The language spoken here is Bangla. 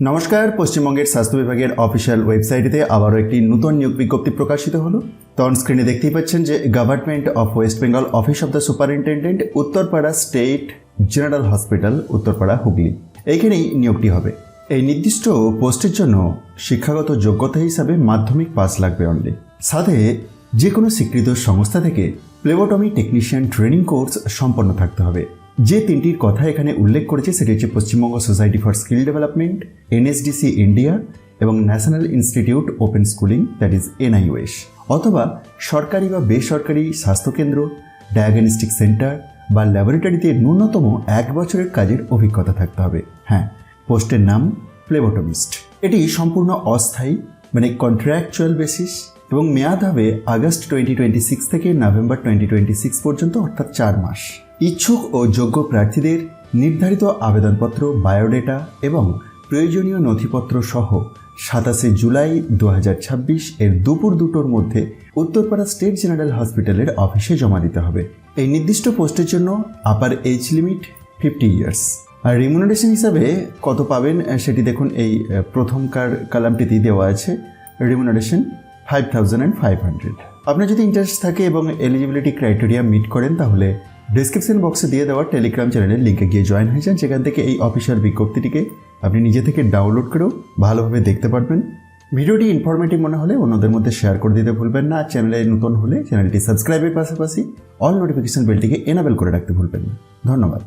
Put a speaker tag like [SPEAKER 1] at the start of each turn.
[SPEAKER 1] নমস্কার, পশ্চিমবঙ্গের স্বাস্থ্য বিভাগের অফিসিয়াল ওয়েবসাইটে আবারও একটি নতুন নিয়োগ বিজ্ঞপ্তি প্রকাশিত হলো। তো অন স্ক্রিনে দেখতেই পাচ্ছেন যে government of West Bengal office of the superintendent Uttarpara state general hospital Uttarpara Hooghly, এইখানেই নিয়োগটি হবে। এই নির্দিষ্ট পোস্টের জন্য শিক্ষাগত যোগ্যতা হিসাবে মাধ্যমিক পাস লাগবে অনলি। সাথে যে কোনো স্বীকৃত সংস্থা থেকে প্লেবোটমি টেকনিশিয়ান ট্রেনিং কোর্স সম্পন্ন থাকতে হবে। যে তিনটির কথা এখানে উল্লেখ করেছে সেটি হচ্ছে Paschimbanga society for skill development, NSDC India এবং national institute open schooling, that is NIOS, অথবা সরকারি বা বেসরকারি স্বাস্থ্যকেন্দ্র, ডায়াগনস্টিক সেন্টার বা ল্যাবরেটরিতে ন্যূনতম 1 বছরের কাজের অভিজ্ঞতা থাকতে হবে। হ্যাঁ, পোস্টের নাম প্লেবোটমিস্ট। এটি সম্পূর্ণ অস্থায়ী, মানে কন্ট্রাকচুয়াল বেসিস, এবং মেয়াদ হবে আগস্ট 2026 থেকে নভেম্বর 2026 পর্যন্ত, অর্থাৎ 4 মাস। ইচ্ছুক ও যোগ্য প্রার্থীদের নির্ধারিত আবেদনপত্র, বায়োডেটা এবং প্রয়োজনীয় নথিপত্র সহ 27 জুলাই 2026 এর দুপুর 2টোর মধ্যে উত্তরপাড়া স্টেট জেনারেল হসপিটালের অফিসে জমা দিতে হবে। এই নির্দিষ্ট পোস্টের জন্য আপার এজ লিমিট 50 ইয়ার্স। আর রিমুনারেশন হিসাবে কত পাবেন সেটি দেখুন, এই প্রথমকার কলামটিতেই দেওয়া আছে। রিমুনারেশন 5500। আপনার যদি ইন্টারেস্ট থাকে এবং এলিজিবিলিটি ক্রাইটেরিয়া মিট করেন তাহলে ডিসক্রিপশন বক্সে দিয়ে দেওয়া টেলিগ্রাম চ্যানেলের লিঙ্কে গিয়ে জয়েন হয়ে যান। সেখান থেকে এই অফিসিয়াল বিজ্ঞপ্তিটিকে আপনি নিজে থেকে ডাউনলোড করেও ভালোভাবে দেখতে পারবেন। ভিডিওটি ইনফরমেটিভ মনে হলে অন্যদের মধ্যে শেয়ার করে দিতে ভুলবেন না। চ্যানেলে নতুন হলে চ্যানেলটি সাবস্ক্রাইবের পাশাপাশি অল নোটিফিকেশন বেলটিকে এনাবেল করে রাখতে ভুলবেন না। ধন্যবাদ।